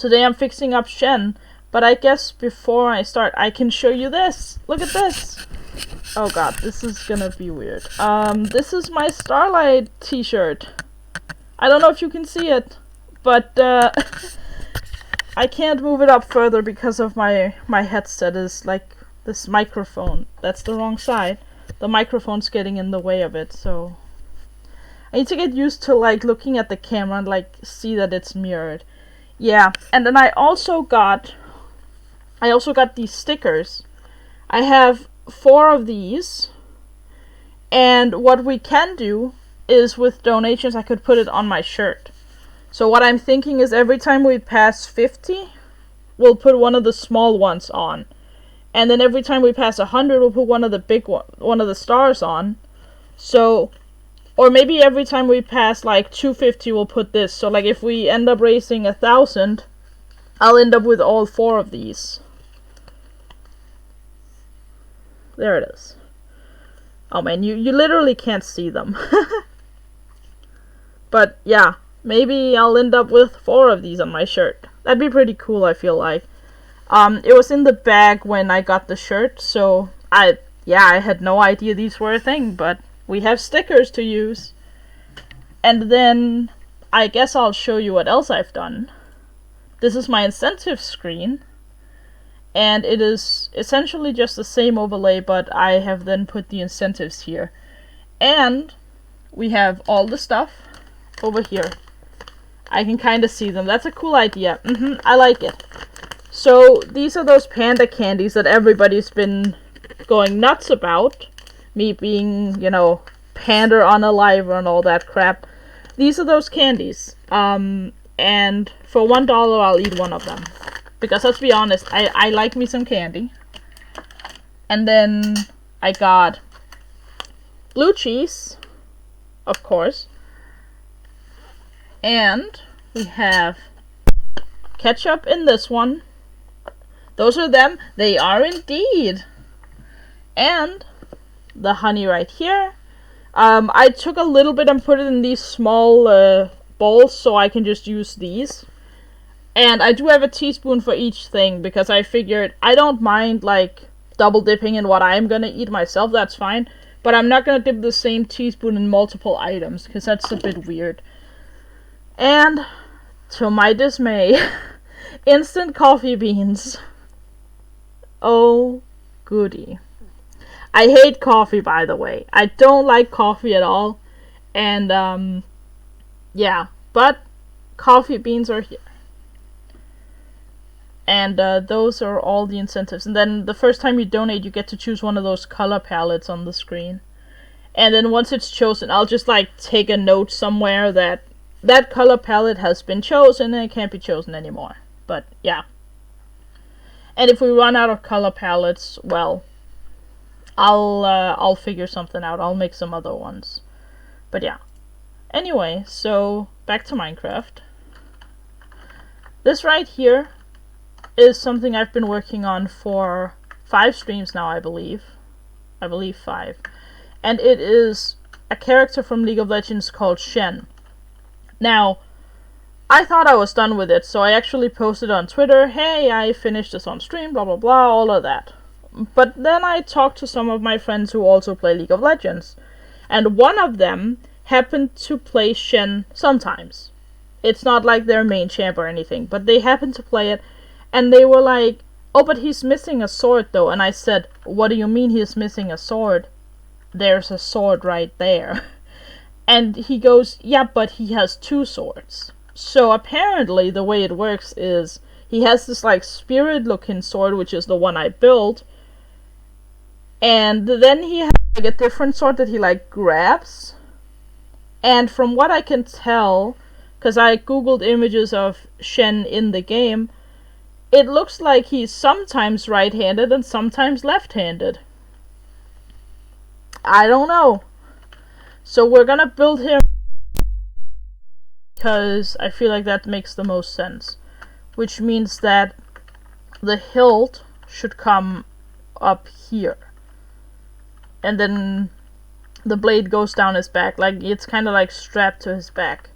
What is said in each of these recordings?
Today I'm fixing up Shen, but I guess before I start, I can show you this. Look at this. Oh god, this is gonna be weird. This is my Starlight t-shirt. I don't know if you can see it, but I can't move it up further because of my headset is like this microphone. That's the wrong side. The microphone's getting in the way of it, so I need to get used to like looking at the camera and like see that it's mirrored. Yeah, and then I also got these stickers. I have 4 of these, and what we can do is with donations I could put it on my shirt. So what I'm thinking is every time we pass 50, we'll put one of the small ones on. And then every time we pass 100, we'll put one of the stars on. So, or maybe every time we pass like 250, we'll put this. So like if we end up raising 1,000, I'll end up with all 4 of these. There it is. Oh man, you literally can't see them. But yeah, maybe I'll end up with 4 of these on my shirt. That'd be pretty cool, I feel like. It was in the bag when I got the shirt, so I had no idea these were a thing, but we have stickers to use. And then I guess I'll show you what else I've done. This is my incentive screen, and it is essentially just the same overlay, but I have then put the incentives here. And we have all the stuff over here. I can kind of see them. That's a cool idea. I like it. So these are those panda candies that everybody's been going nuts about. Me being, you know, panda unaliver and all that crap. These are those candies. And for $1 I'll eat one of them. Because let's be honest, I like me some candy. And then I got blue cheese, of course. And we have ketchup in this one. Those are them. They are indeed. And the honey right here. I took a little bit and put it in these small bowls so I can just use these. And I do have a teaspoon for each thing because I figured I don't mind like double dipping in what I'm gonna eat myself. That's fine. But I'm not gonna dip the same teaspoon in multiple items because that's a bit weird. And to my dismay, instant coffee beans. Oh, goody. I hate coffee, by the way. I don't like coffee at all. And, yeah. But coffee beans are here. And those are all the incentives. And then the first time you donate, you get to choose one of those color palettes on the screen. And then once it's chosen, I'll just, like, take a note somewhere that that color palette has been chosen and it can't be chosen anymore. But, yeah. And if we run out of color palettes, well, I'll figure something out. I'll make some other ones. But yeah. Anyway, so back to Minecraft. This right here is something I've been working on for 5 streams now, I believe. I believe 5. And it is a character from League of Legends called Shen. Now, I thought I was done with it, so I actually posted on Twitter, hey, I finished this on stream, blah blah blah, all of that. But then I talked to some of my friends who also play League of Legends, and one of them happened to play Shen sometimes. It's not like their main champ or anything, but they happened to play it, and they were like, oh, but he's missing a sword though. And I said, what do you mean he's missing a sword? There's a sword right there. And he goes, yeah, but he has 2 swords. So apparently the way it works is he has this like spirit looking sword, which is the one I built. And then he has like a different sword that he like grabs. And from what I can tell, because I googled images of Shen in the game, it looks like he's sometimes right-handed and sometimes left-handed. I don't know. So we're gonna build him because I feel like that makes the most sense. Which means that the hilt should come up here. And then the blade goes down his back. Like, it's kind of like strapped to his back.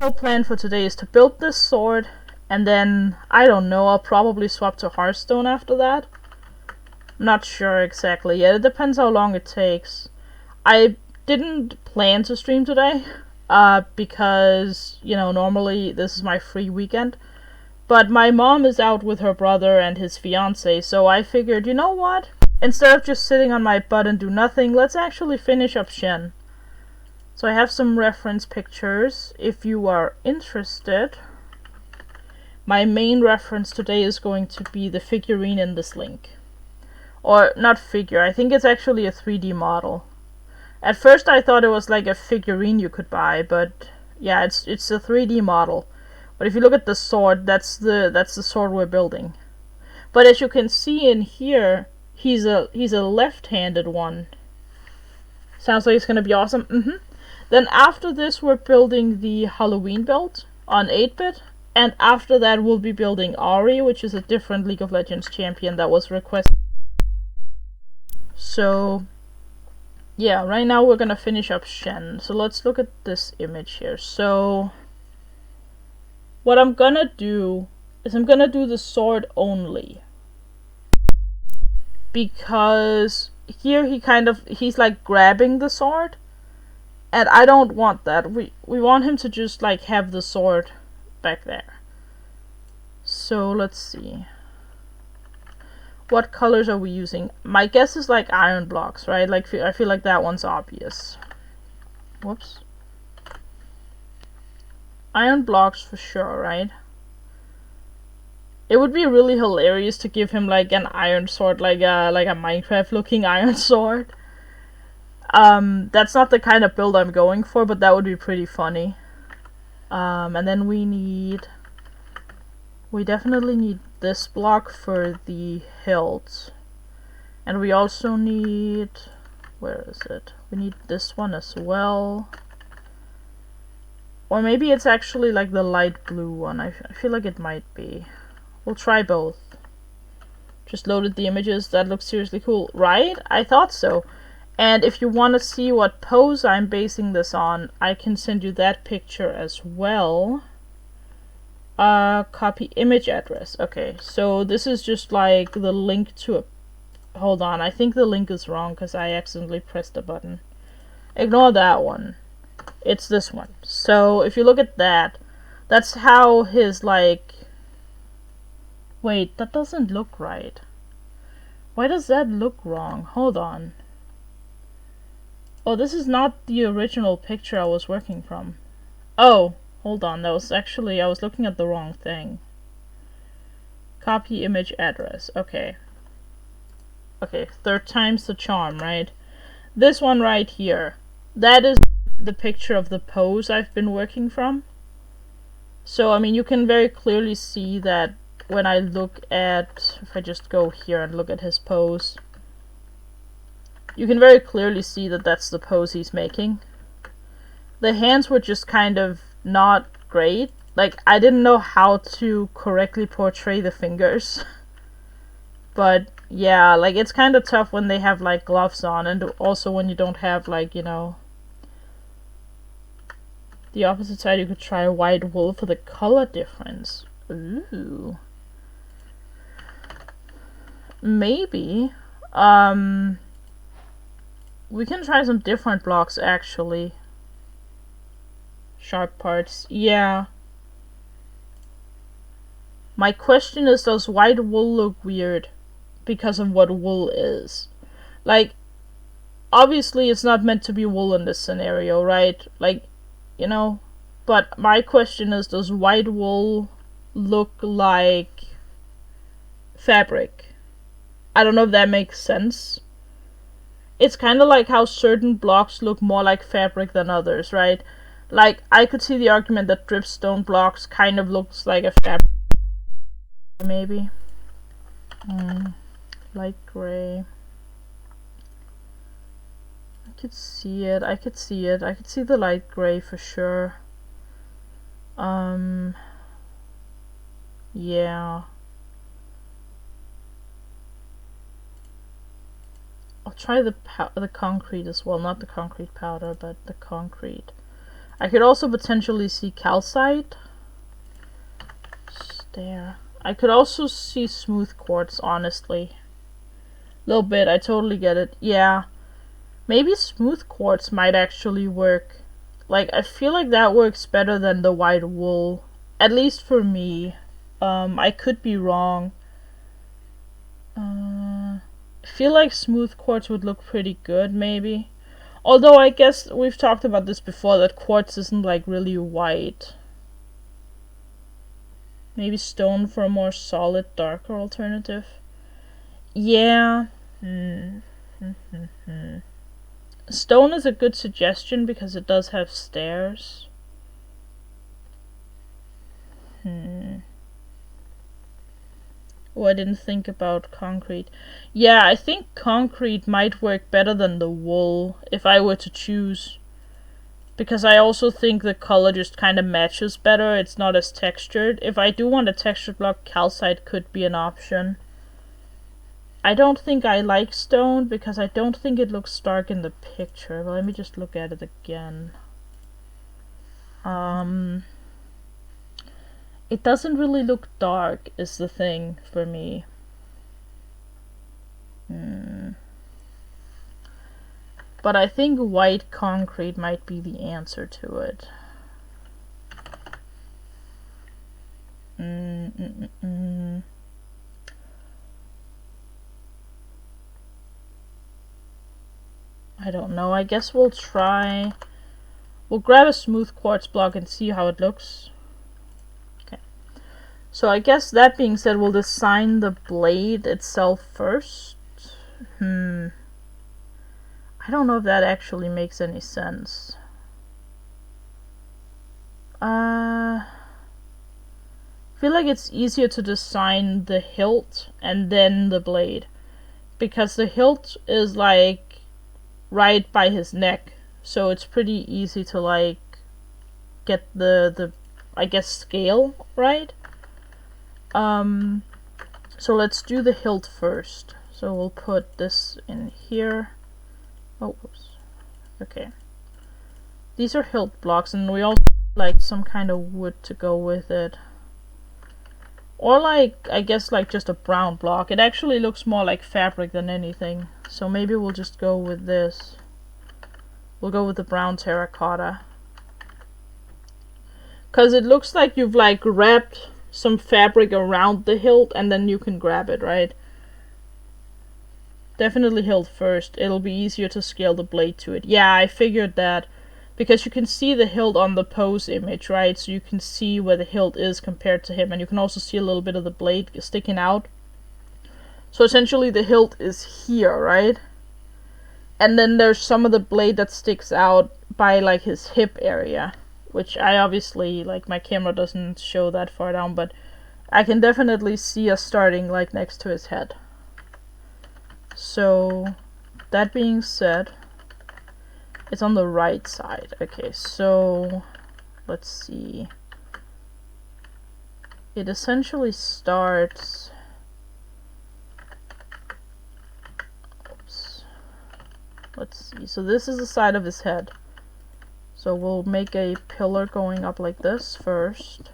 whole plan for today is to build this sword, and then, I don't know, I'll probably swap to Hearthstone after that. I'm not sure exactly yet. It depends how long it takes. I didn't plan to stream today, because, you know, normally this is my free weekend. But my mom is out with her brother and his fiance, so I figured, you know what? Instead of just sitting on my butt and do nothing, let's actually finish up Shen. So I have some reference pictures, if you are interested. My main reference today is going to be the figurine in this link. Or, not figure, I think it's actually a 3D model. At first I thought it was like a figurine you could buy, but yeah, it's a 3D model. But if you look at the sword, that's the sword we're building. But as you can see in here, he's a left-handed one. Sounds like it's gonna be awesome. Then after this, we're building the Halloween belt on 8-bit, and after that, we'll be building Ari, which is a different League of Legends champion that was requested. So yeah, right now we're gonna finish up Shen. So let's look at this image here. So what I'm gonna do is I'm gonna do the sword only. Because here he's like grabbing the sword. And I don't want that. We want him to just like have the sword back there. So let's see. What colors are we using? My guess is like iron blocks, right? Like I feel like that one's obvious. Whoops. Iron blocks for sure, right? It would be really hilarious to give him like an iron sword, like a Minecraft looking iron sword. That's not the kind of build I'm going for, but that would be pretty funny. And then we definitely need this block for the hilt. And we also need, where is it? We need this one as well. Or maybe it's actually like the light blue one. I feel like it might be. We'll try both. Just loaded the images. That looks seriously cool, right? I thought so. And if you want to see what pose I'm basing this on, I can send you that picture as well. Copy image address. Okay, so this is just like the link to a... Hold on, I think the link is wrong because I accidentally pressed the button. Ignore that one. It's this one. So if you look at that, that's how his like... Wait, that doesn't look right. Why does that look wrong? Hold on. Oh, this is not the original picture I was working from. Oh, hold on. That was actually... I was looking at the wrong thing. Copy image address. Okay. Okay, third time's the charm, right? This one right here. That is the picture of the pose I've been working from. So, I mean, you can very clearly see that when I look at... If I just go here and look at his pose... You can very clearly see that that's the pose he's making. The hands were just kind of not great. Like, I didn't know how to correctly portray the fingers. But, yeah, like, it's kind of tough when they have, like, gloves on. And also when you don't have, like, you know... The opposite side, you could try white wool for the color difference. Ooh. Maybe. We can try some different blocks, actually. Sharp parts. Yeah. My question is, does white wool look weird because of what wool is? Like, obviously it's not meant to be wool in this scenario, right? Like, you know? But my question is, does white wool look like fabric? I don't know if that makes sense. It's kind of like how certain blocks look more like fabric than others, right? Like, I could see the argument that dripstone blocks kind of looks like a fabric. Maybe. Light gray. I could see it. I could see it. I could see the light gray for sure. Yeah. I'll try the concrete as well. Not the concrete powder, but the concrete. I could also potentially see calcite. There. I could also see smooth quartz, honestly. A little bit, I totally get it. Yeah. Maybe smooth quartz might actually work. Like, I feel like that works better than the white wool. At least for me. I could be wrong. I feel like smooth quartz would look pretty good, maybe. Although I guess we've talked about this before, that quartz isn't like really white. Maybe stone for a more solid, darker alternative. Yeah. Stone is a good suggestion because it does have stairs. Oh, I didn't think about concrete. Yeah, I think concrete might work better than the wool if I were to choose. Because I also think the color just kind of matches better. It's not as textured. If I do want a textured block, calcite could be an option. I don't think I like stone because I don't think it looks dark in the picture. But let me just look at it again. It doesn't really look dark is the thing for me. But I think white concrete might be the answer to it. I don't know. I guess we'll try. We'll grab a smooth quartz block and see how it looks. Okay. So I guess that being said, we'll design the blade itself first. I don't know if that actually makes any sense. I feel like it's easier to design the hilt and then the blade. Because the hilt is like right by his neck. So it's pretty easy to like get the I guess scale right. So let's do the hilt first. So we'll put this in here. Oh, whoops. Okay. These are hilt blocks, and we also like some kind of wood to go with it. Or like, I guess like just a brown block. It actually looks more like fabric than anything. So maybe we'll just go with this. We'll go with the brown terracotta. Cause it looks like you've like wrapped some fabric around the hilt and then you can grab it, right? Definitely hilt first. It'll be easier to scale the blade to it. Yeah, I figured that. Because you can see the hilt on the pose image, right? So you can see where the hilt is compared to him. And you can also see a little bit of the blade sticking out. So essentially the hilt is here, right? And then there's some of the blade that sticks out by like his hip area. Which I obviously, like my camera doesn't show that far down. But I can definitely see us starting like next to his head. So, that being said, it's on the right side. Okay, so let's see. It essentially starts. Oops. Let's see. So this is the side of his head. So we'll make a pillar going up like this first.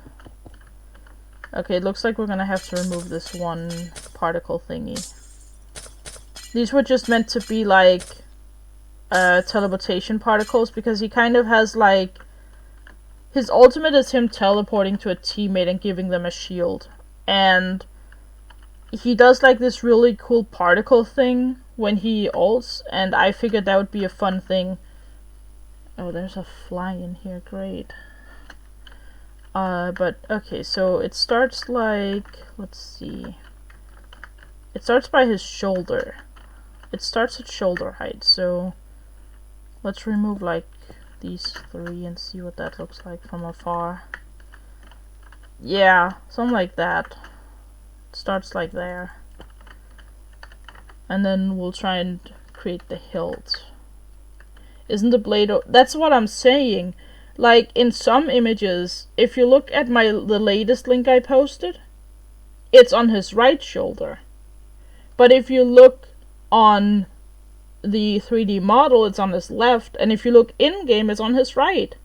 Okay, it looks like we're gonna have to remove this one particle thingy. These were just meant to be like teleportation particles because he kind of has like his ultimate is him teleporting to a teammate and giving them a shield, and he does like this really cool particle thing when he ults, and I figured that would be a fun thing. Oh, there's a fly in here, great. But okay, so it starts like, let's see, it starts by his shoulder. It starts at shoulder height, so let's remove like these three and see what that looks like from afar. Yeah, something like that. It starts like there. And then we'll try and create the hilt. Isn't the blade... That's what I'm saying. Like, in some images, if you look at the latest link I posted, it's on his right shoulder. But if you look on the 3D model, it's on his left, and if you look in-game, it's on his right.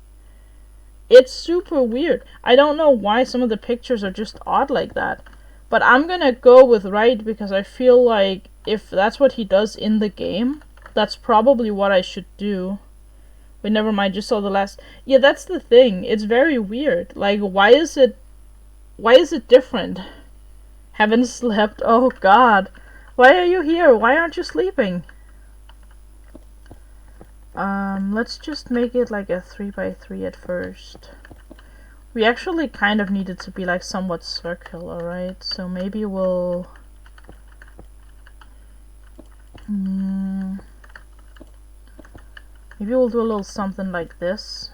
It's super weird. I don't know why some of the pictures are just odd like that. But I'm gonna go with right because I feel like if that's what he does in the game, that's probably what I should do. But never mind, just saw the last. Yeah, that's the thing. It's very weird. Like, why is it different? Haven't slept? Oh god. Why are you here? Why aren't you sleeping? Let's just make it like a 3x3 at first. We actually kind of need it to be like somewhat circular, right? So maybe we'll... maybe we'll do a little something like this.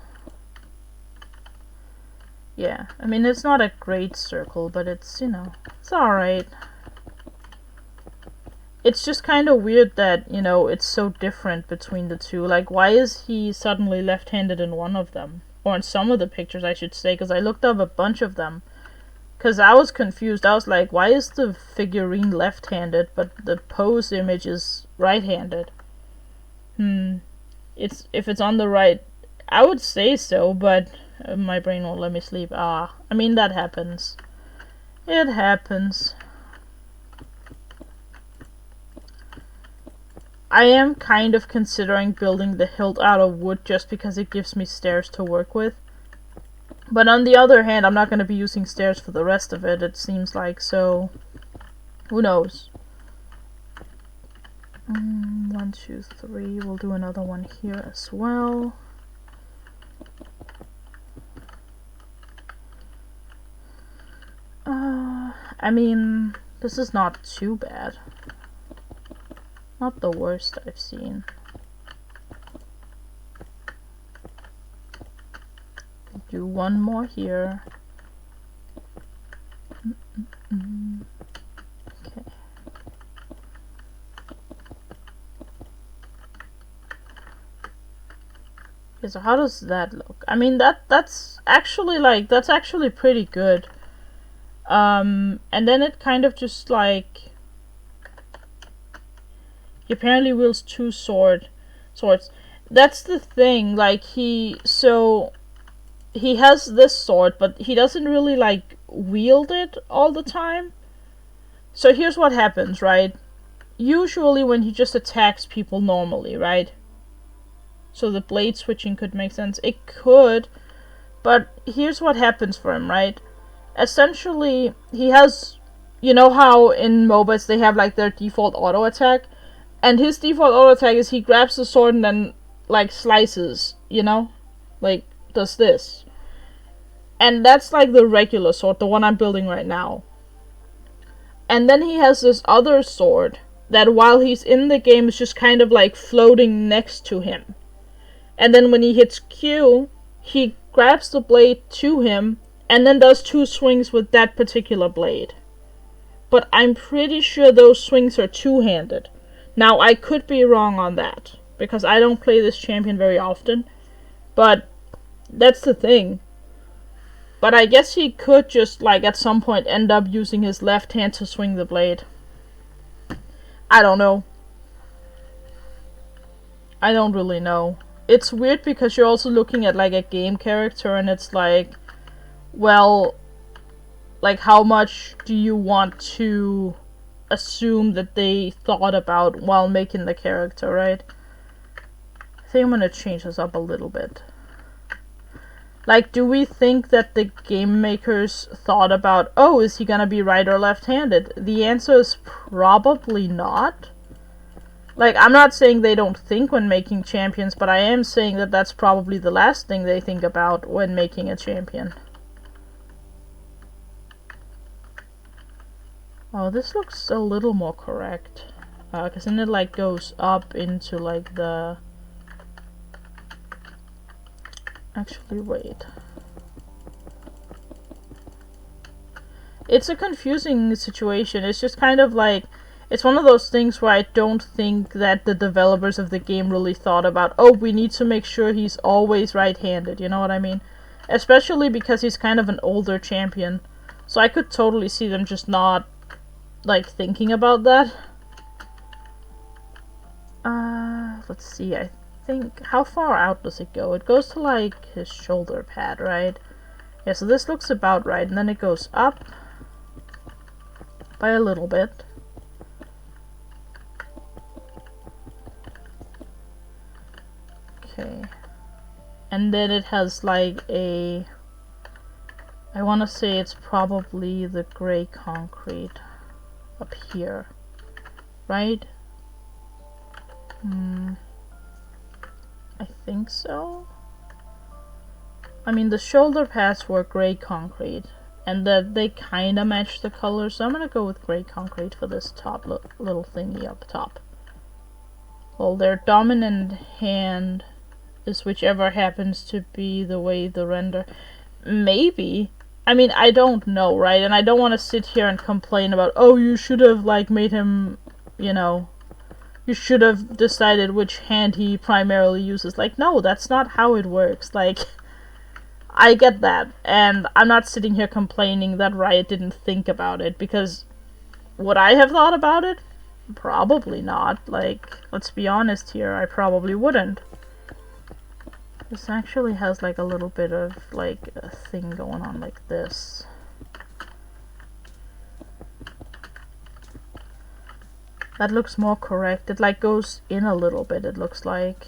Yeah, I mean, it's not a great circle, but it's, you know, it's alright. It's just kind of weird that, you know, it's so different between the two. Like, why is he suddenly left-handed in one of them? Or in some of the pictures, I should say, because I looked up a bunch of them. Because I was confused. I was like, why is the figurine left-handed, but the pose image is right-handed? If it's on the right, I would say so, but my brain won't let me sleep. I mean, that happens. It happens. I am kind of considering building the hilt out of wood just because it gives me stairs to work with. But on the other hand, I'm not going to be using stairs for the rest of it, it seems like, so who knows. 1, 2, 3, we'll do another one here as well. I mean, this is not too bad. Not the worst I've seen. Do one more here. Okay. Okay, so how does that look? I mean, that's actually pretty good. And then it kind of just like he apparently wields 2 swords. That's the thing, like he has this sword, but he doesn't really like wield it all the time. So here's what happens, right? Usually when he just attacks people normally, right? So the blade switching could make sense. It could, but here's what happens for him, right? Essentially, he has, you know how in MOBAs they have like their default auto attack? And his default auto attack is he grabs the sword and then like slices, you know? Like, does this. And that's like the regular sword, the one I'm building right now. And then he has this other sword that while he's in the game is just kind of like floating next to him. And then when he hits Q, he grabs the blade to him and then does 2 swings with that particular blade. But I'm pretty sure those swings are two-handed. Now, I could be wrong on that, because I don't play this champion very often, but that's the thing. But I guess he could just, like, at some point end up using his left hand to swing the blade. I don't know. I don't really know. It's weird because you're also looking at, like, a game character, and it's like, well, like, how much do you want to assume that they thought about while making the character, right? I think I'm gonna change this up a little bit. Like, do we think that the game makers thought about, oh, is he gonna be right or left-handed? The answer is probably not. Like, I'm not saying they don't think when making champions, but I am saying that that's probably the last thing they think about when making a champion. Oh, this looks a little more correct. Because then it, like, goes up into, like, the... Actually, wait. It's a confusing situation. It's just kind of like... It's one of those things where I don't think that the developers of the game really thought about, oh, we need to make sure he's always right-handed, you know what I mean? Especially because he's kind of an older champion. So I could totally see them just not, like, thinking about that. Let's see, think, how far out does it go? It goes to like his shoulder pad, right? Yeah, so this looks about right, and then it goes up by a little bit. Okay. And then it has like a, I want to say it's probably the gray concrete up here, right? I think so. I mean, the shoulder pads were gray concrete, and that they kind of match the color, so I'm gonna go with gray concrete for this top little thingy up top. Well, their dominant hand is whichever happens to be the way the render. Maybe. I mean, I don't know, right? And I don't want to sit here and complain about, oh, you should have, like, made him, you know, you should have decided which hand he primarily uses. Like, no, that's not how it works. Like, I get that, and I'm not sitting here complaining that Riot didn't think about it, because would I have thought about it? Probably not. Like, let's be honest here, I probably wouldn't. This actually has like a little bit of like a thing going on like this. That looks more correct. It like goes in a little bit, it looks like.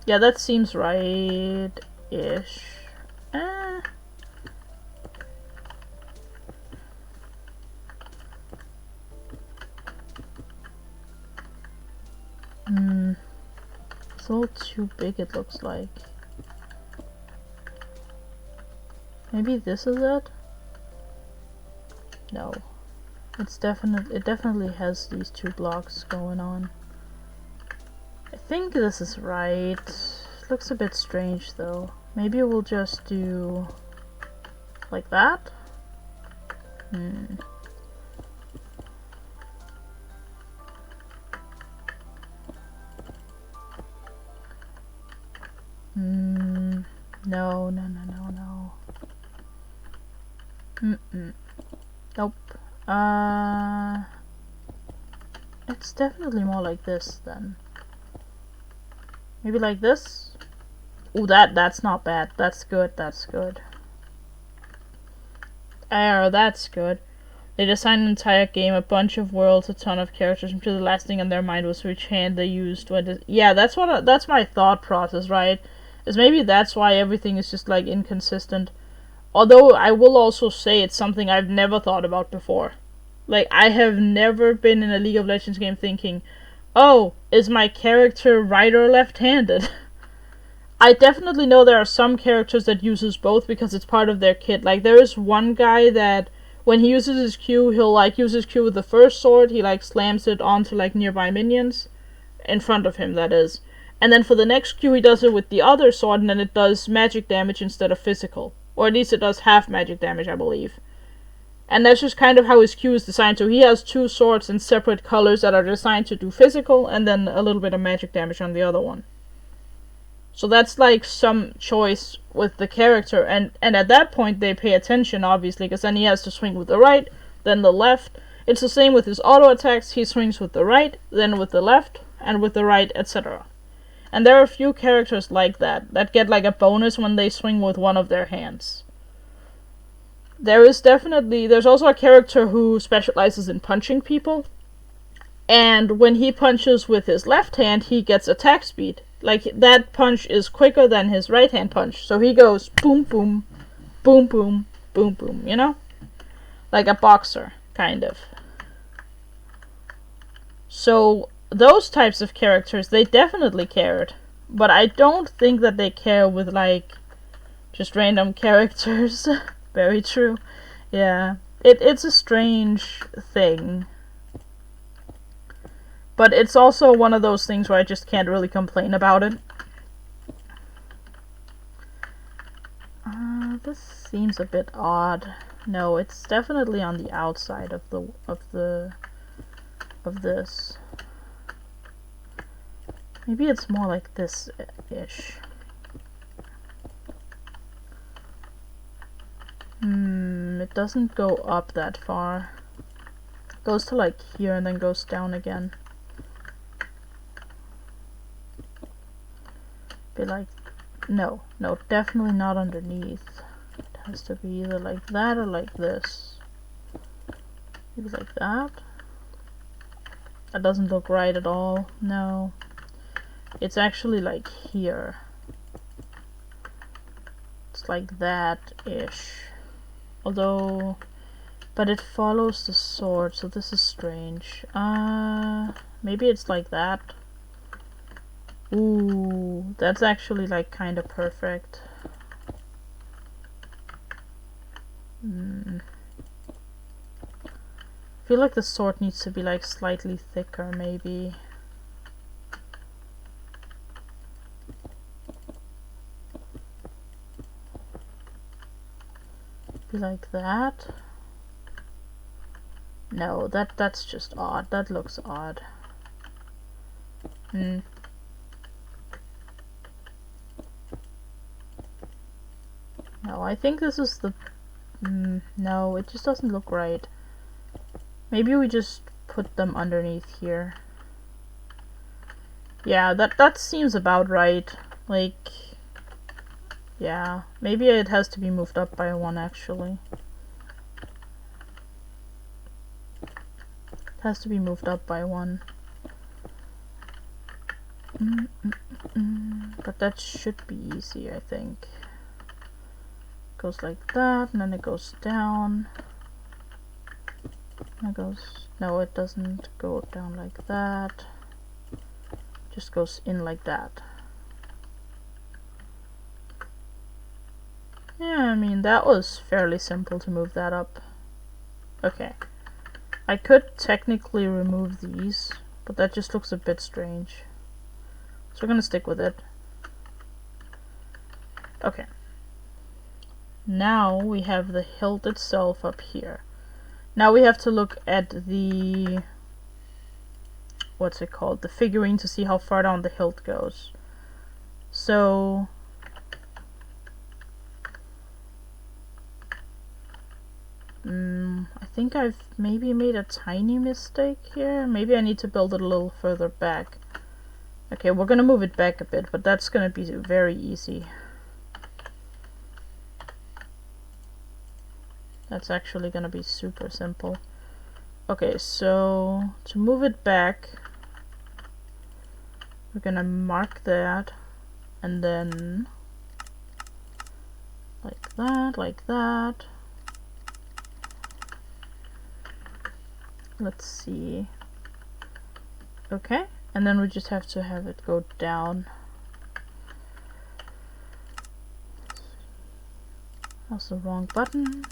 Yeah, that seems right-ish. It's a little too big, it looks like. Maybe this is it? No. It definitely has these two blocks going on. I think this is right. It looks a bit strange though. Maybe we'll just do like that? No. Nope. It's definitely more like this then. Maybe like this? Ooh, that's not bad. That's good, that's good. That's good. They designed an entire game, a bunch of worlds, a ton of characters, until the last thing on their mind was which hand they used when yeah, that's my thought process, right? Is maybe that's why everything is just like inconsistent. Although I will also say it's something I've never thought about before. Like, I have never been in a League of Legends game thinking, oh, is my character right or left-handed? I definitely know there are some characters that uses both because it's part of their kit. Like, there is one guy that when he uses his Q, he'll like use his Q with the first sword, he like slams it onto like nearby minions. In front of him, that is. And then for the next Q, he does it with the other sword, and then it does magic damage instead of physical. Or at least it does half magic damage, I believe. And that's just kind of how his Q is designed. So he has two swords in separate colors that are designed to do physical, and then a little bit of magic damage on the other one. So that's like some choice with the character. And at that point, they pay attention, obviously, because then he has to swing with the right, then the left. It's the same with his auto attacks. He swings with the right, then with the left, and with the right, etc. And there are a few characters like that get like a bonus when they swing with one of their hands. There's also a character who specializes in punching people. And when he punches with his left hand, he gets attack speed. Like, that punch is quicker than his right hand punch. So he goes boom, boom, boom, boom, boom, boom, you know? Like a boxer, kind of. So those types of characters, they definitely cared. But I don't think that they care with, like, just random characters. Very true. Yeah. It's a strange thing. But it's also one of those things where I just can't really complain about it. This seems a bit odd. No, it's definitely on the outside of this. Maybe it's more like this-ish. It doesn't go up that far. Goes to like here and then goes down again. Be like, no, definitely not underneath. It has to be either like that or like this. Maybe like that. That doesn't look right at all. No. It's actually like here. It's like that-ish. Although, but it follows the sword, so this is strange. Maybe it's like that. Ooh, that's actually like kind of perfect. I feel like the sword needs to be like slightly thicker, maybe. Be like that. No, that's just odd. That looks odd. No, I think this is the... no, it just doesn't look right. Maybe we just put them underneath here. Yeah, that seems about right. Like... yeah, maybe it has to be moved up by one, actually. It has to be moved up by one. But that should be easy, I think. Goes like that, and then it goes down. And it goes... no, it doesn't go down like that. Just goes in like that. Yeah, I mean, that was fairly simple to move that up. Okay. I could technically remove these, but that just looks a bit strange. So we're gonna stick with it. Okay. Now we have the hilt itself up here. Now we have to look at the... what's it called? The figurine to see how far down the hilt goes. So... I think I've maybe made a tiny mistake here. Maybe I need to build it a little further back. Okay, we're gonna move it back a bit, but that's gonna be very easy. That's actually gonna be super simple. Okay, so to move it back, we're gonna mark that, and then like that, like that. Let's see. Okay, and then we just have to have it go down. That's the wrong button.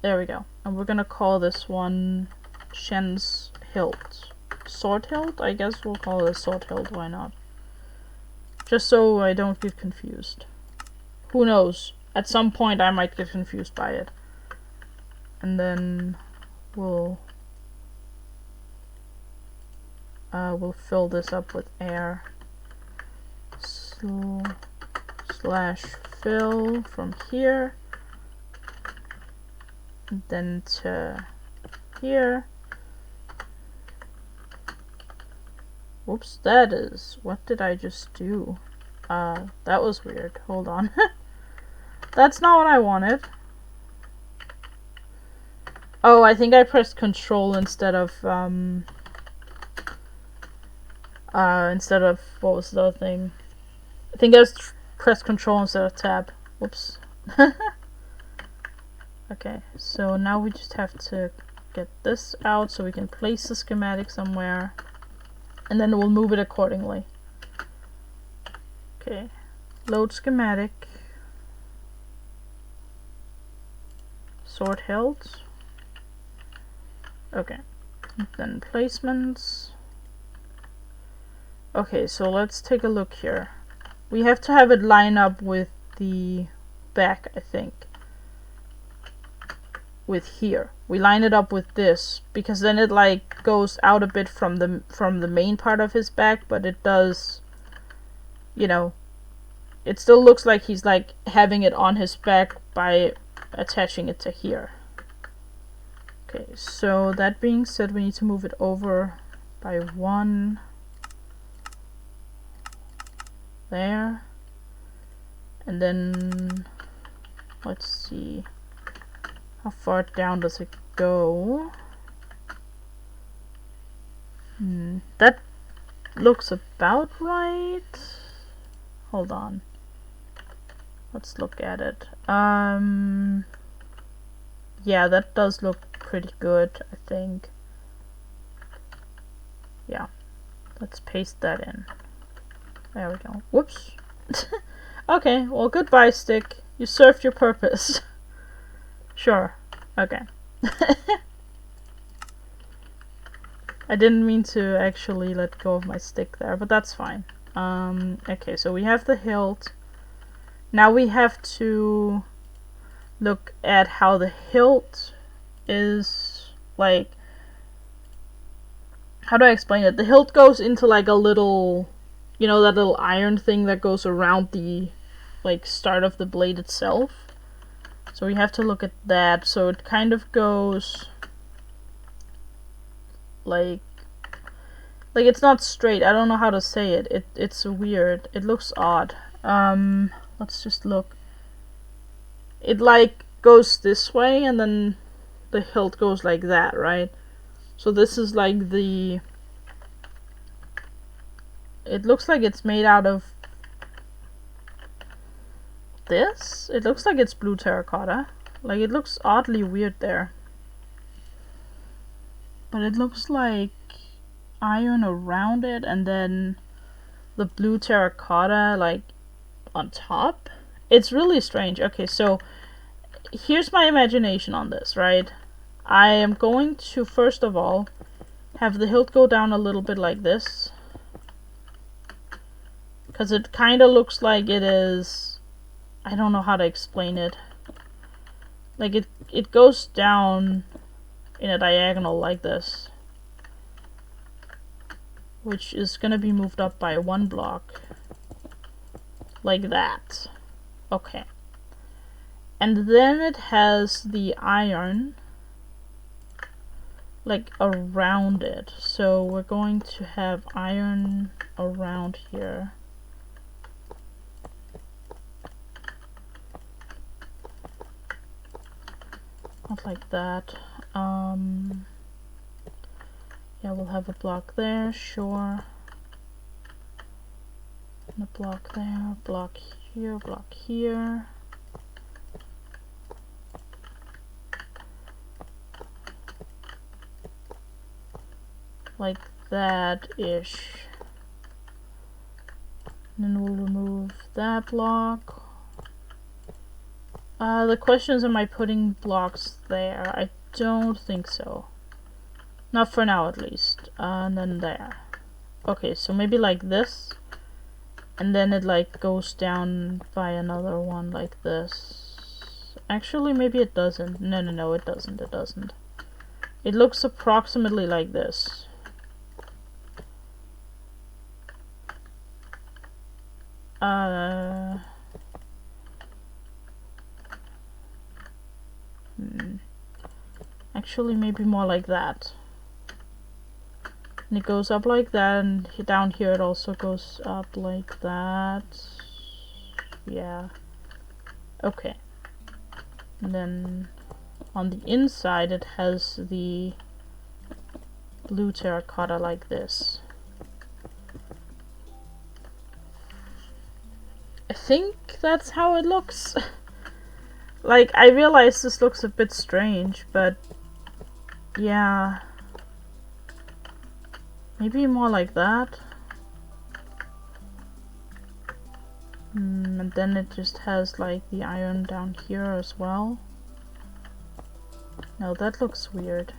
There we go. And we're gonna call this one Shen's hilt. Sword hilt? I guess we'll call it a sword hilt, why not? Just so I don't get confused. Who knows? At some point I might get confused by it. And then we'll fill this up with air. Slash fill from here. And then to here. Whoops, that is... what did I just do? That was weird. Hold on. That's not what I wanted. Oh, I think I pressed Control instead of, what was the other thing? I think I pressed Control instead of Tab. Whoops. Okay, so now we just have to get this out so we can place the schematic somewhere. And then we'll move it accordingly. Okay, load schematic. Sword hilt. Okay, then placements. Okay, so let's take a look here. We have to have it line up with the back, I think. With here. We line it up with this, because then it like goes out a bit from the main part of his back, but it does, you know, it still looks like he's like having it on his back by attaching it to here. Okay, so that being said, we need to move it over by 1 there. And then let's see, how far down does it go? That looks about right. Hold on. Let's look at it. Yeah, that does look pretty good, I think. Yeah. Let's paste that in. There we go. Whoops. Okay, well, goodbye, stick. You served your purpose. Sure. Okay. I didn't mean to actually let go of my stick there, but that's fine. Okay, so we have the hilt. Now we have to look at how the hilt is, like, how do I explain it? The hilt goes into like a little, you know, that little iron thing that goes around the, like, start of the blade itself. So we have to look at that. So it kind of goes like it's not straight. I don't know how to say it. It's weird. It looks odd. Let's just look. It like goes this way and then the hilt goes like that, right? So this is like the, it looks like it's made out of this. It looks like it's blue terracotta. Like, it looks oddly weird there. But it looks like iron around it and then the blue terracotta like on top. It's really strange. Okay, so here's my imagination on this, right? I am going to first of all have the hilt go down a little bit like this, because it kind of looks like it is, I don't know how to explain it. Like, it goes down in a diagonal like this, which is gonna be moved up by 1 block. Like that. Okay. And then it has the iron like around it. So we're going to have iron around here. Not like that. Yeah, we'll have a block there, sure. And a block there, block here. Like that-ish. Then we'll remove that block. The question is, am I putting blocks there? I don't think so. Not for now, at least. And then there. Okay, so maybe like this. And then it like goes down by another one like this. Actually, maybe it doesn't. No, it doesn't. It doesn't. It looks approximately like this. Actually, maybe more like that. And it goes up like that, and down here it also goes up like that. Yeah. Okay. And then on the inside it has the blue terracotta like this. I think that's how it looks. Like, I realize this looks a bit strange, but yeah. Maybe more like that. And then it just has like the iron down here as well. No, that looks weird.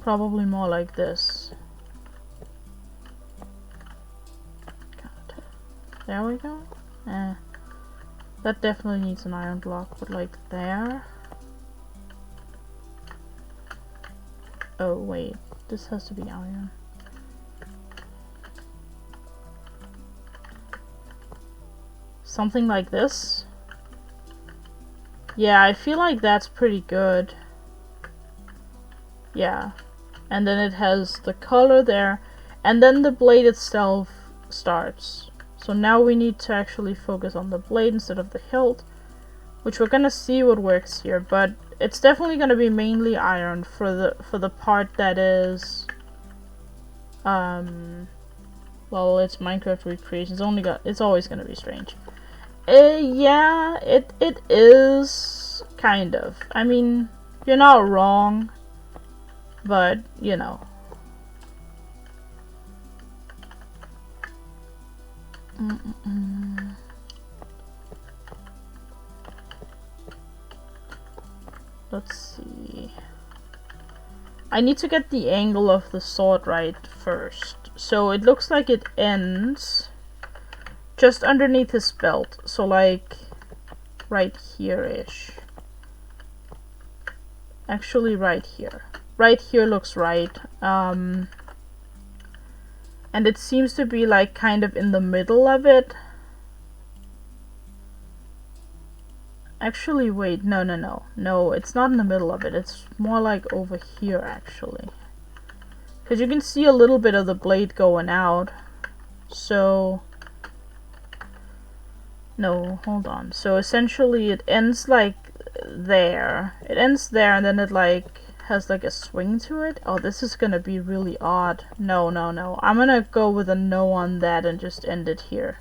Probably more like this. God. There we go. That definitely needs an iron block, but like there. Oh wait, this has to be iron. Something like this. Yeah, I feel like that's pretty good. Yeah. And then it has the color there. And then the blade itself starts. So now we need to actually focus on the blade instead of the hilt. Which we're gonna see what works here. But it's definitely gonna be mainly iron for the part that is... well, it's Minecraft recreation. It's always gonna be strange. Yeah, it is kind of. I mean, you're not wrong, but you know. Let's see. I need to get the angle of the sword right first. So it looks like it ends just underneath his belt. So like right here-ish. Actually right here. Right here looks right. And it seems to be like kind of in the middle of it. Actually, wait, no, it's not in the middle of it. It's more like over here, actually. Because you can see a little bit of the blade going out. So... no, hold on. So essentially it ends like there. It ends there and then it like has like a swing to it. Oh, this is gonna be really odd. No. I'm gonna go with a no on that and just end it here.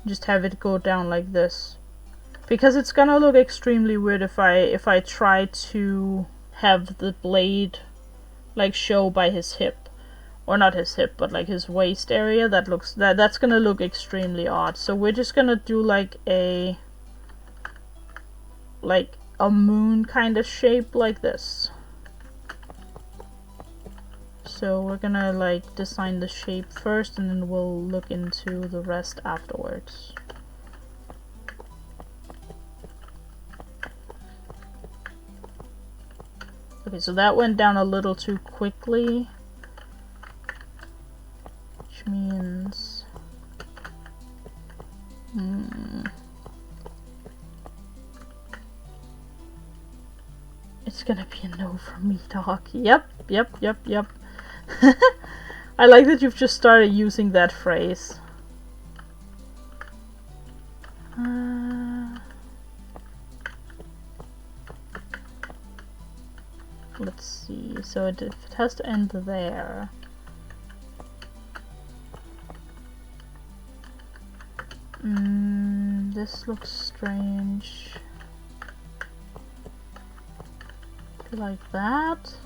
Just have it go down like this. Because it's gonna look extremely weird if I try to have the blade like show by his hip. Or not his hip, but like his waist area. That's gonna look extremely odd. So we're just gonna do like a moon kind of shape like this. So we're gonna like design the shape first and then we'll look into the rest afterwards. Okay, so that went down a little too quickly. Which means... it's gonna be a no for me, dog. Yep. I like that you've just started using that phrase. Let's see. So if it has to end there. This looks strange. Like that.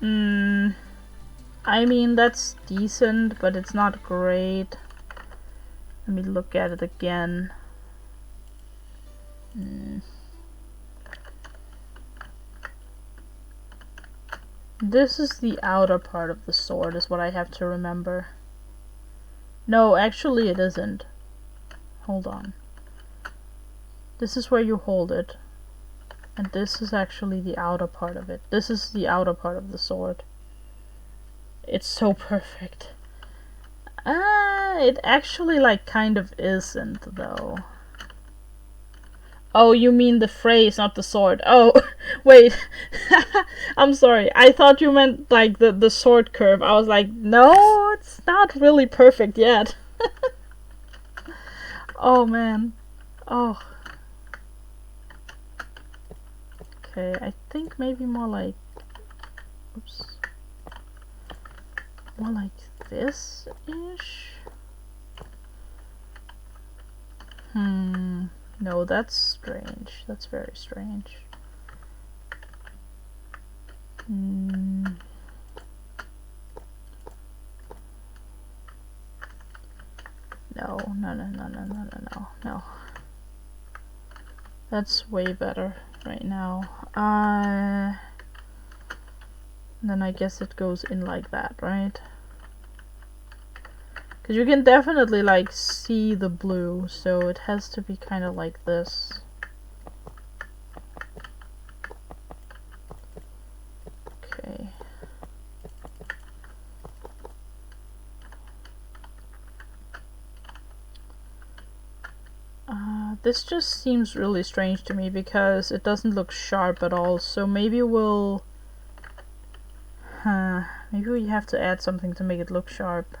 I mean, that's decent, but it's not great. Let me look at it again. This is the outer part of the sword, is what I have to remember. No, actually it isn't. Hold on. This is where you hold it. And this is actually the outer part of it. This is the outer part of the sword. It's so perfect. It actually like kind of isn't though. Oh, you mean the phrase, not the sword. Oh, wait. I'm sorry. I thought you meant like the sword curve. I was like, no, it's not really perfect yet. Oh man. Oh. Okay, I think maybe more like... oops. More like this-ish? No, that's strange. That's very strange. No. That's way better right now. Then I guess it goes in like that, right? Because you can definitely like see the blue, so it has to be kind of like this. Okay. This just seems really strange to me because it doesn't look sharp at all. So maybe we'll... maybe we have to add something to make it look sharp.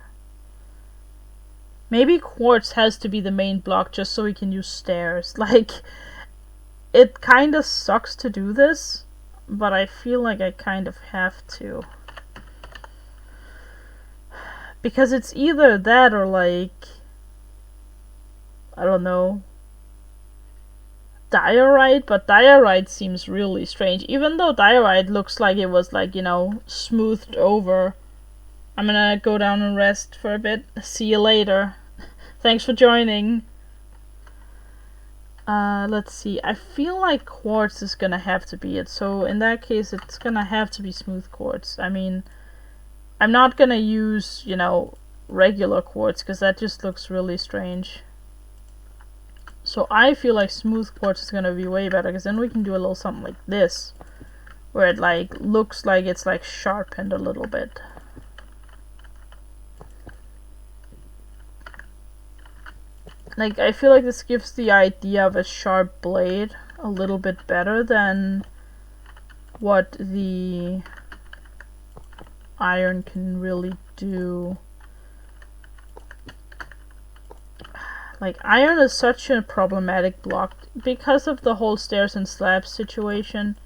Maybe quartz has to be the main block just so we can use stairs. Like, it kinda sucks to do this, but I feel like I kind of have to. Because it's either that or like... I don't know. Diorite, but diorite seems really strange. Even though diorite looks like it was like, you know, smoothed over. I'm gonna go down and rest for a bit. See you later. Thanks for joining. Let's see. I feel like quartz is gonna have to be it. So in that case, it's gonna have to be smooth quartz. I mean, I'm not gonna use, you know, regular quartz because that just looks really strange. So I feel like smooth quartz is gonna be way better, because then we can do a little something like this, where it like looks like it's like sharpened a little bit. Like, I feel like this gives the idea of a sharp blade a little bit better than what the iron can really do. Like, iron is such a problematic block because of the whole stairs and slabs situation.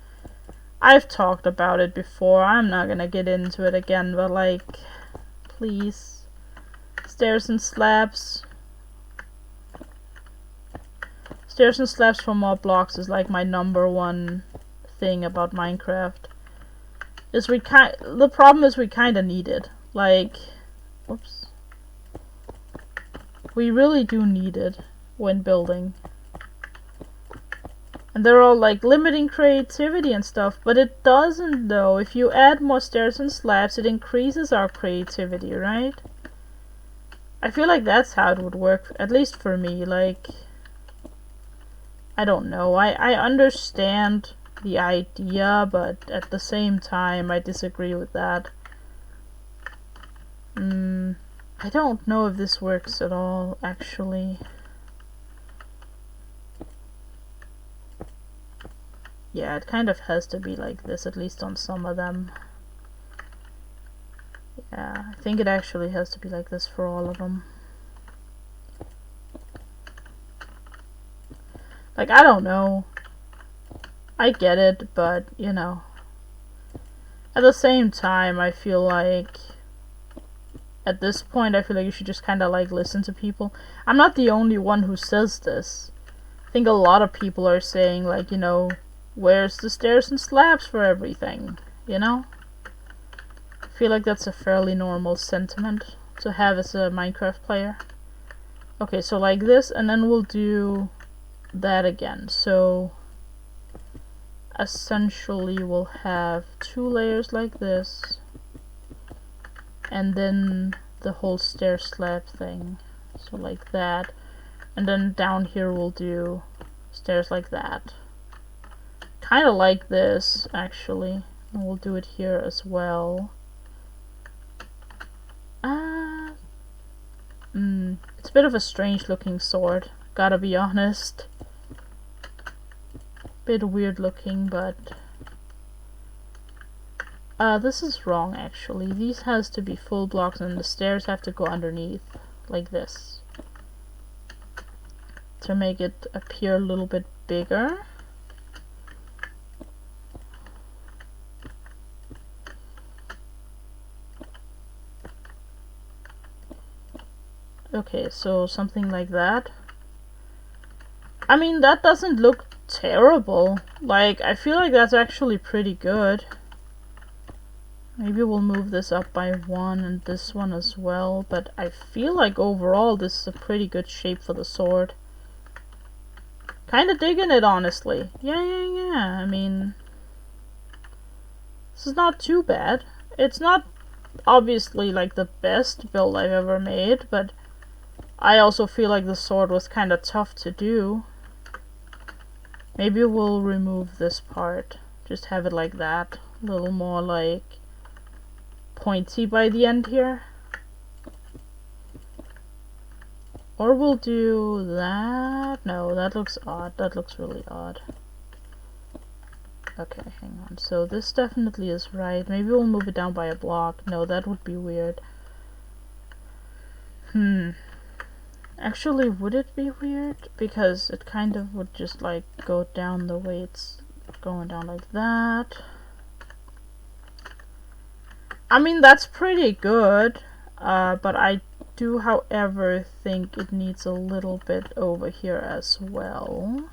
I've talked about it before. I'm not gonna get into it again, but like, please. Stairs and slabs. Stairs and slabs for more blocks is like my #1 thing about Minecraft. The problem is we kinda need it. Like, whoops. We really do need it when building. And they're all like limiting creativity and stuff, but it doesn't though. If you add more stairs and slabs, it increases our creativity, right? I feel like that's how it would work, at least for me. Like, I don't know. I understand the idea, but at the same time, I disagree with that. I don't know if this works at all, actually. Yeah, it kind of has to be like this, at least on some of them. Yeah, I think it actually has to be like this for all of them. Like, I don't know. I get it, but, you know. At the same time, I feel like... At this point, I feel like you should just kind of like listen to people. I'm not the only one who says this. I think a lot of people are saying like, you know, where's the stairs and slabs for everything? You know? I feel like that's a fairly normal sentiment to have as a Minecraft player. Okay, so like this, and then we'll do that again. So essentially we'll have 2 layers like this. And then the whole stair slab thing. So like that. And then down here we'll do stairs like that. Kind of like this, actually. And we'll do it here as well. It's a bit of a strange looking sword, gotta be honest. Bit weird looking, but... this is wrong, actually. These has to be full blocks and the stairs have to go underneath, like this. To make it appear a little bit bigger. Okay, so something like that. I mean, that doesn't look terrible. Like, I feel like that's actually pretty good. Maybe we'll move this up by 1 and this one as well, but I feel like overall this is a pretty good shape for the sword. Kinda digging it, honestly. Yeah. I mean, this is not too bad. It's not obviously like the best build I've ever made, but I also feel like the sword was kinda tough to do. Maybe we'll remove this part. Just have it like that. A little more like pointy by the end here. Or we'll do that. No, that looks odd. That looks really odd. Okay, hang on. So this definitely is right. Maybe we'll move it down by a block. No, that would be weird. Actually, would it be weird? Because it kind of would just like go down the way it's going down like that. I mean, that's pretty good. But I do, however, think it needs a little bit over here as well.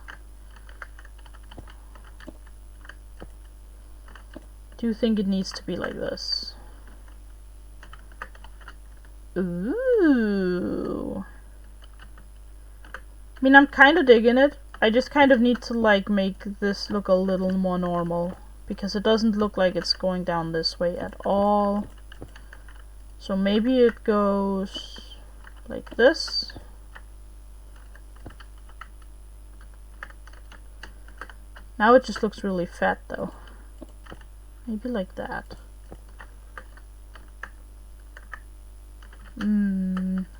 Do you think it needs to be like this? Ooh. I mean, I'm kind of digging it. I just kind of need to like make this look a little more normal, because it doesn't look like it's going down this way at all. So maybe it goes like this. Now it just looks really fat though. Maybe like that.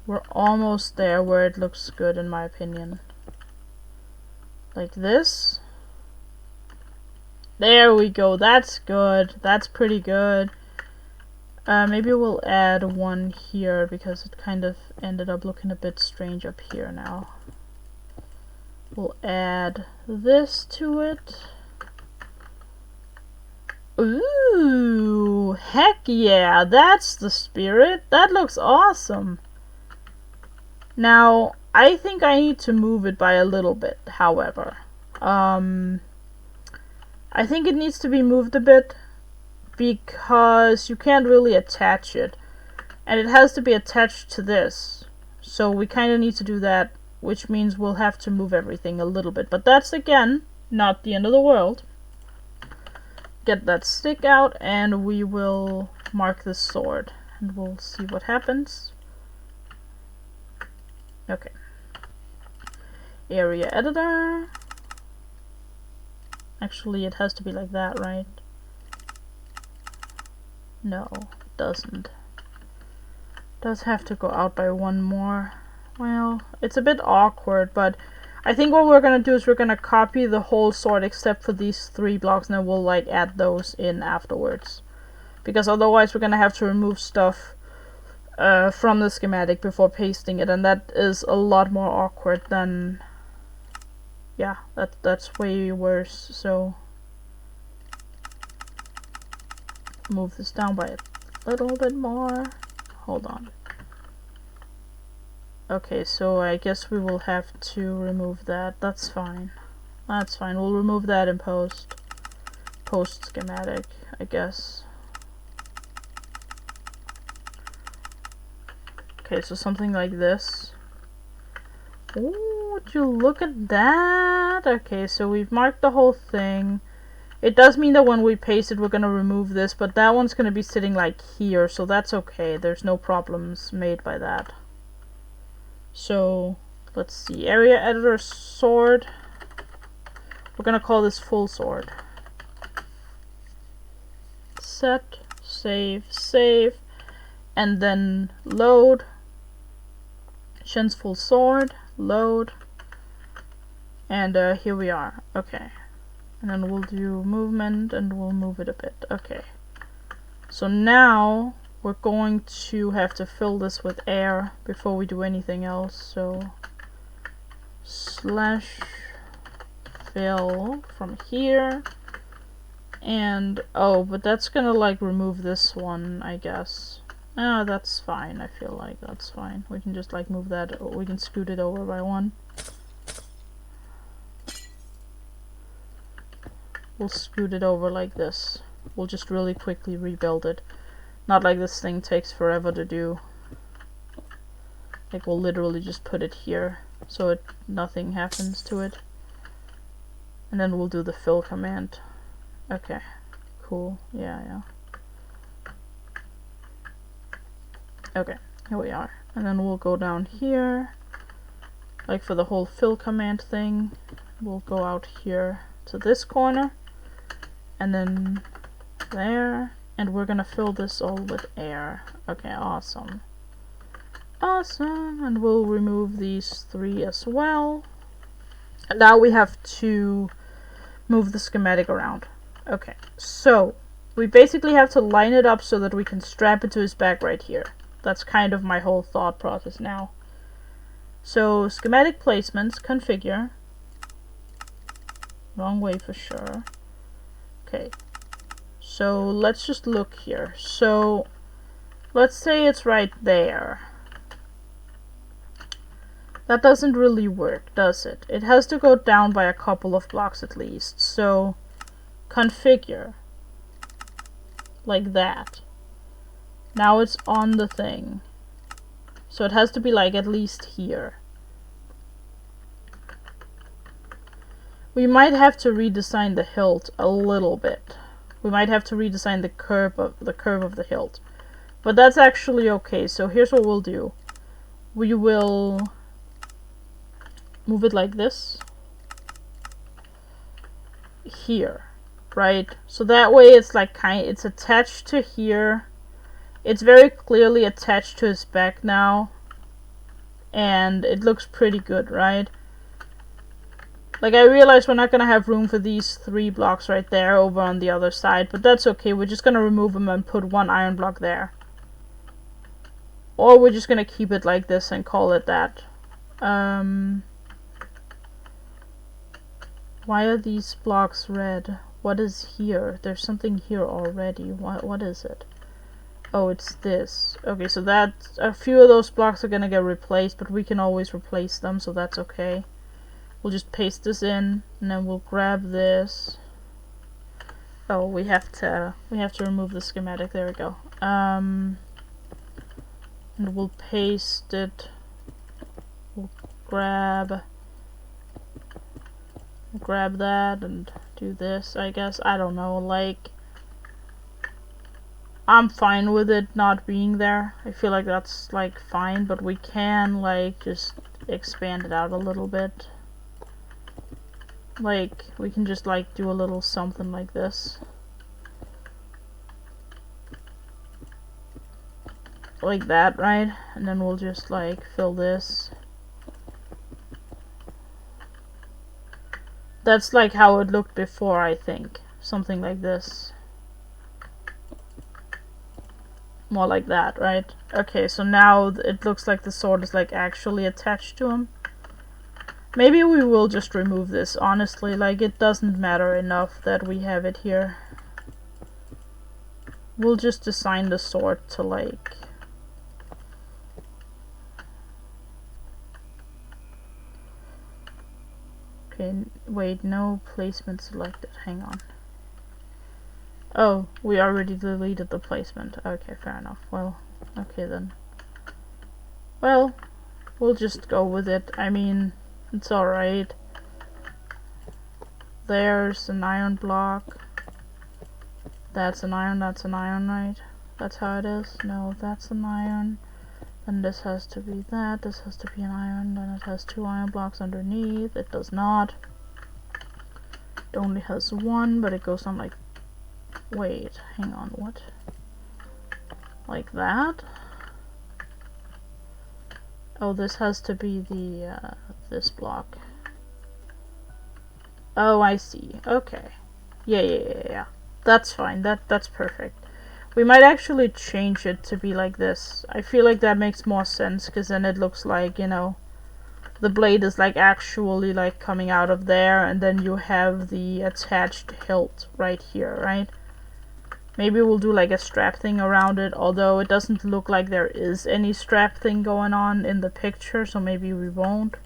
We're almost there where it looks good in my opinion. Like this. There we go. That's good. That's pretty good. Maybe we'll add one here because it kind of ended up looking a bit strange up here now. We'll add this to it. Ooh, heck yeah, that's the spirit. That looks awesome. Now, I think I need to move it by a little bit, however. I think it needs to be moved a bit because you can't really attach it. And it has to be attached to this. So we kind of need to do that, which means we'll have to move everything a little bit. But that's, again, not the end of the world. Get that stick out and we will mark this sword and we'll see what happens. Okay. Area editor. Actually, it has to be like that, right? No, it doesn't. It does have to go out by one more. Well, it's a bit awkward, but I think what we're gonna do is we're gonna copy the whole sword except for these 3 blocks, and then we'll like add those in afterwards. Because otherwise we're gonna have to remove stuff from the schematic before pasting it, and that is a lot more awkward than... yeah, that's way worse, so... move this down by a little bit more. Hold on. Okay, so I guess we will have to remove that. That's fine. That's fine. We'll remove that in post. Post schematic, I guess. Okay, so something like this. Ooh, would you look at that? Okay, so we've marked the whole thing. It does mean that when we paste it, we're gonna remove this, but that one's gonna be sitting like here, so that's okay. There's no problems made by that. So, let's see. Area editor sword. We're gonna call this full sword. Set, save, save, and then load. Shen's full sword, load, and here we are. Okay. And then we'll do movement and we'll move it a bit. Okay. So now we're going to have to fill this with air before we do anything else. So slash fill from here. And oh, but that's gonna like remove this one, I guess. Ah, that's fine. I feel like that's fine. We can just like move that, we can scoot it over by one. We'll scoot it over like this. We'll just really quickly rebuild it. Not like this thing takes forever to do. Like we'll literally just put it here so nothing happens to it. And then we'll do the fill command. Okay, cool. Yeah. Okay, here we are. And then we'll go down here. Like for the whole fill command thing, we'll go out here to this corner. And then there. And we're gonna fill this all with air. Okay, awesome. Awesome. And we'll remove these 3 as well. And now we have to move the schematic around. Okay, so we basically have to line it up so that we can strap it to his back right here. That's kind of my whole thought process now. So schematic placements, configure. Wrong way for sure. Okay, so let's just look here. So let's say it's right there. That doesn't really work, does it? It has to go down by a couple of blocks at least. So configure like that. Now it's on the thing. So it has to be like at least here. We might have to redesign the hilt a little bit. We might have to redesign the curve of the hilt. But that's actually okay. So here's what we'll do. We will move it like this. Here, right? So that way it's like it's attached to here. It's very clearly attached to his back now. And it looks pretty good, right? Like, I realize we're not gonna have room for these 3 blocks right there over on the other side, but that's okay. We're just gonna remove them and put 1 iron block there. Or we're just gonna keep it like this and call it that. Why are these blocks red? What is here? There's something here already. What is it? Oh, it's this. Okay, so that a few of those blocks are gonna get replaced, but we can always replace them, so that's okay. We'll just paste this in, and then we'll grab this. Oh, we have to remove the schematic. There we go. And we'll paste it. We'll grab that and do this, I guess. I don't know, like, I'm fine with it not being there. I feel like that's like fine, but we can like just expand it out a little bit. Like, we can just like do a little something like this. Like that, right? And then we'll just like fill this. That's like how it looked before, I think. Something like this. More like that, right? Okay, so now it looks like the sword is like actually attached to him. Maybe we will just remove this, honestly. Like, it doesn't matter enough that we have it here. We'll just assign the sword to like... Okay, wait, no placement selected. Hang on. Oh, we already deleted the placement. Okay, fair enough. Well, okay then. Well, we'll just go with it. I mean, it's alright. There's an iron block. That's an iron, right? That's how it is? No, that's an iron. Then this has to be that. This has to be an iron. Then it has 2 iron blocks underneath. It does not. It only has 1, but it goes on like... Wait, hang on, what? Like that? Oh, this has to be the, this block. Oh, I see. Okay. Yeah. That's fine. That's perfect. We might actually change it to be like this. I feel like that makes more sense, because then it looks like, you know, the blade is like actually like coming out of there, and then you have the attached hilt right here, right? Maybe we'll do like a strap thing around it, although it doesn't look like there is any strap thing going on in the picture, so maybe we won't.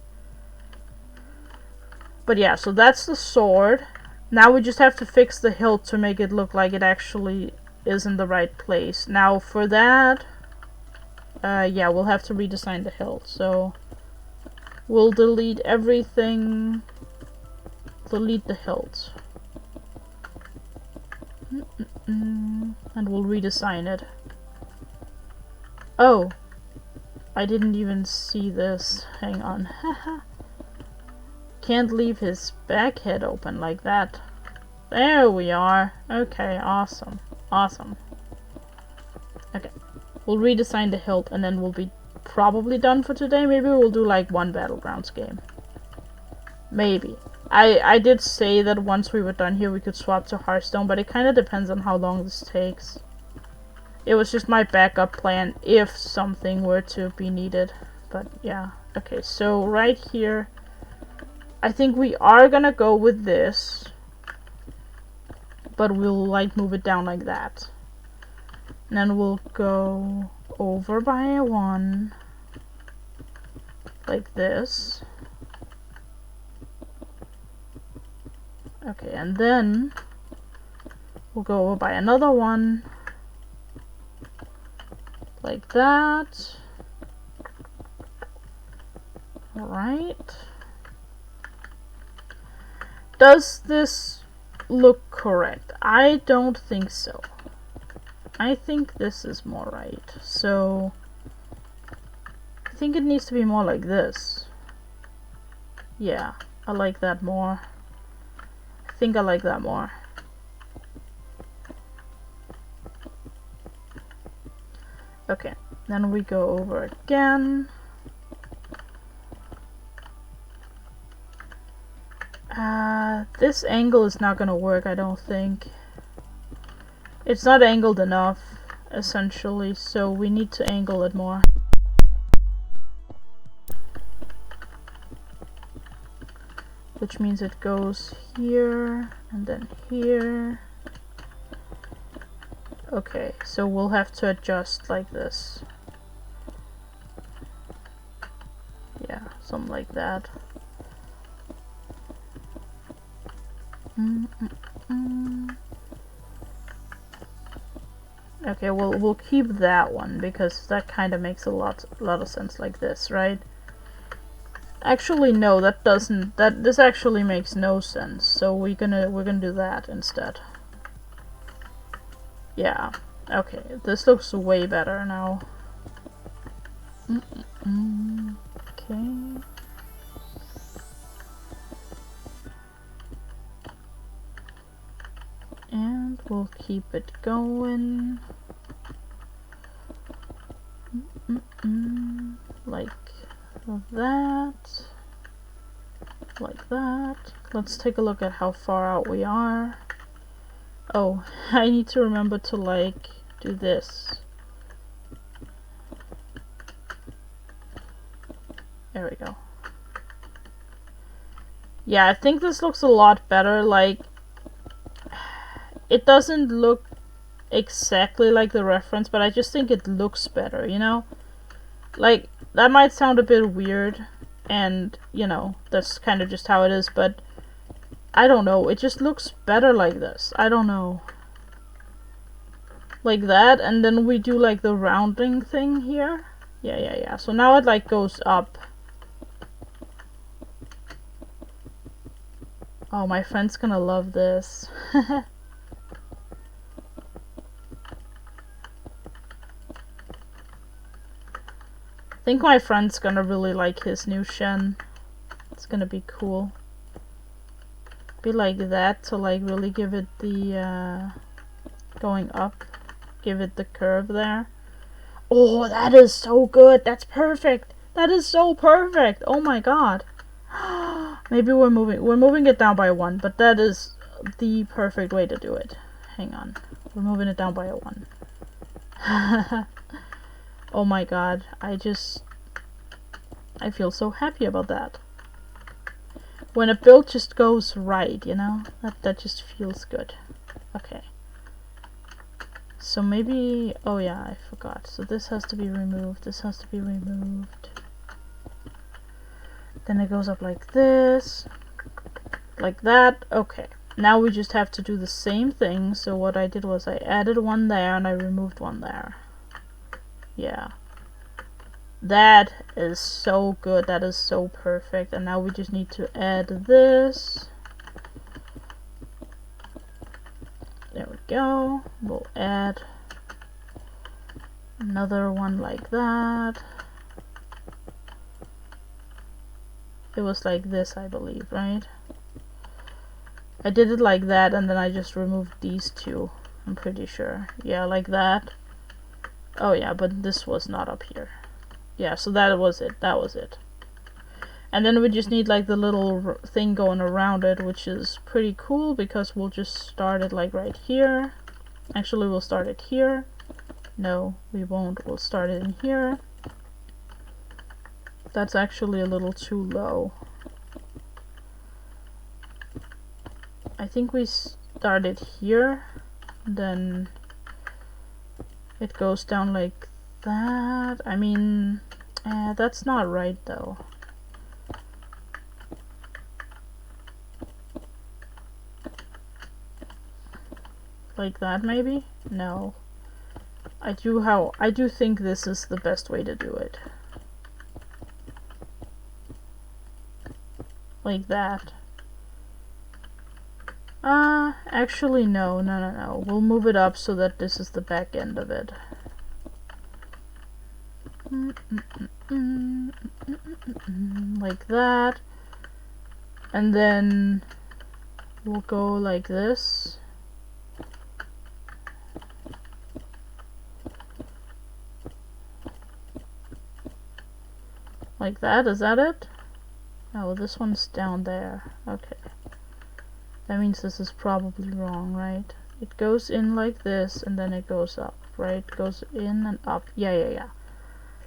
But yeah, so that's the sword. Now we just have to fix the hilt to make it look like it actually is in the right place. Now for that, yeah, we'll have to redesign the hilt. So we'll delete everything, delete the hilt. And we'll redesign it. Oh, I didn't even see this. Hang on. Can't leave his back head open like that. There we are. Okay, awesome. Okay, we'll redesign the hilt, and then we'll be probably done for today. Maybe we'll do like one Battlegrounds game. Maybe. I did say that once we were done here we could swap to Hearthstone, but it kind of depends on how long this takes. It was just my backup plan if something were to be needed. But yeah. Okay, so right here, I think we are gonna go with this. But we'll like move it down like that. And then we'll go over by 1. Like this. Okay, and then we'll go over by another 1. Like that. Alright. Does this look correct? I don't think so. I think this is more right. So I think it needs to be more like this. Yeah, I like that more. I think I like that more. Okay, then we go over again. This angle is not gonna work, I don't think. It's not angled enough, essentially, so we need to angle it more. Which means it goes here, and then here. Okay, so we'll have to adjust like this. Yeah, something like that. Okay, we'll keep that one because that kind of makes a lot of sense like this, right? Actually, no, that doesn't. This actually makes no sense. So we're gonna do that instead. Yeah. Okay, this looks way better now. Okay. And we'll keep it going. Like that. Like that. Let's take a look at how far out we are. Oh, I need to remember to like do this. There we go. Yeah, I think this looks a lot better. Like, it doesn't look exactly like the reference, but I just think it looks better, you know? Like, that might sound a bit weird, and, you know, that's kind of just how it is, but I don't know, it just looks better like this. I don't know. Like that, and then we do like the rounding thing here. Yeah. So now it like goes up. Oh, my friend's gonna love this. I think my friend's gonna really like his new Shen. It's gonna be cool. Be like that to like really give it the going up, give it the curve there. Oh, that is so good. That's perfect. That is so perfect. Oh my god. Maybe we're moving it down by 1, but that is the perfect way to do it. Hang on. We're moving it down by a 1. Oh my god. I feel so happy about that. When a build just goes right, you know? That just feels good. Okay. So maybe... oh yeah, I forgot. So this has to be removed. This has to be removed. Then it goes up like this. Like that. Okay. Now we just have to do the same thing. So what I did was I added 1 there and I removed 1 there. Yeah. That is so good. That is so perfect. And now we just need to add this. There we go. We'll add another one like that. It was like this, I believe, right? I did it like that and then I just removed these 2. I'm pretty sure. Yeah, like that. Oh yeah, but this was not up here. Yeah, so that was it. That was it. And then we just need like the little thing going around it, which is pretty cool because we'll just start it like right here. Actually, we'll start it here. No, we won't. We'll start it in here. That's actually a little too low. I think we start it here. Then it goes down like that. I mean, that's not right though. Like that maybe? No. I do think this is the best way to do it. Like that. Actually no. We'll move it up so that this is the back end of it. Like that. And then we'll go like this. Like that, is that it? No, this one's down there. Okay. That means this is probably wrong, right? It goes in like this, and then it goes up, right? It goes in and up. Yeah.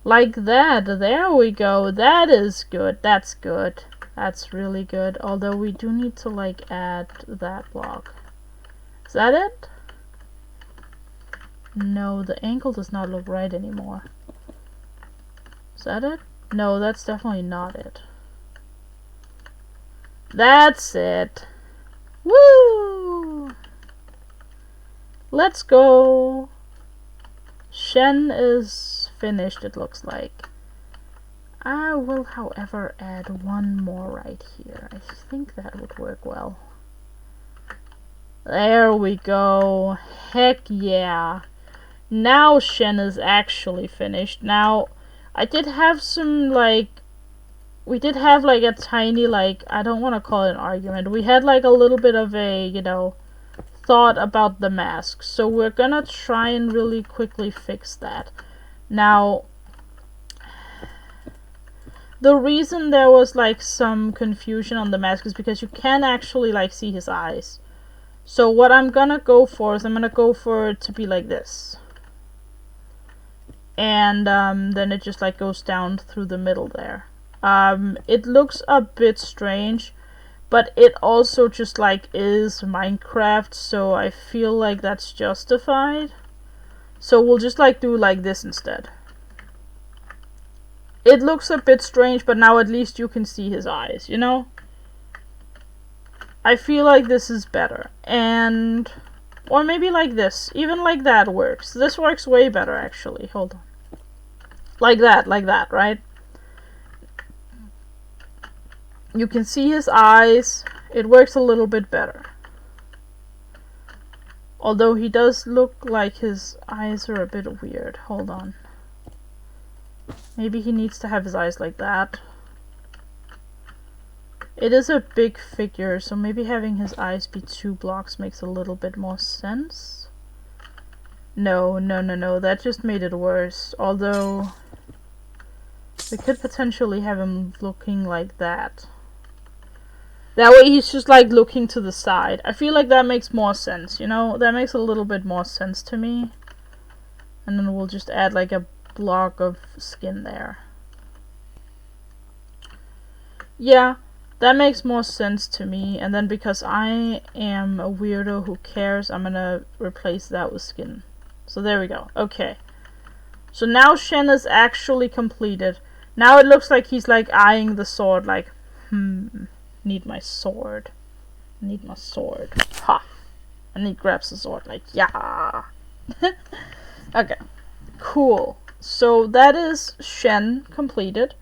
Like that. There we go. That is good. That's good. That's really good. Although we do need to, like, add that block. Is that it? No, the ankle does not look right anymore. Is that it? No, that's definitely not it. That's it. Woo! Let's go. Shen is finished, it looks like. I will, however, add one more right here. I think that would work well. There we go. Heck yeah. Now Shen is actually finished. Now, I did have some, like, we did have, like, a tiny, like, I don't want to call it an argument. We had, like, a little bit of a, you know, thought about the mask. So we're gonna try and really quickly fix that. Now, the reason there was, like, some confusion on the mask is because you can actually, like, see his eyes. So what I'm gonna go for is I'm gonna go for it to be like this. And then it just, like, goes down through the middle there. It looks a bit strange, but it also just, like, is Minecraft, so I feel like that's justified. So we'll just, like, do like this instead. It looks a bit strange, but now at least you can see his eyes, you know? I feel like this is better. And, or maybe like this. Even like that works. This works way better, actually. Hold on. Like that, right? You can see his eyes. It works a little bit better. Although he does look like his eyes are a bit weird. Hold on. Maybe he needs to have his eyes like that. It is a big figure, so maybe having his eyes be 2 blocks makes a little bit more sense. No, that just made it worse. Although, we could potentially have him looking like that. That way he's just, like, looking to the side. I feel like that makes more sense, you know? That makes a little bit more sense to me. And then we'll just add, like, a block of skin there. Yeah, that makes more sense to me. And then because I am a weirdo who cares, I'm gonna replace that with skin. So there we go. Okay. So now Shen is actually completed. Now it looks like he's, like, eyeing the sword, like, need my sword. Need my sword. Ha! And he grabs the sword, like, yeah! Okay. Cool. So that is Shen completed.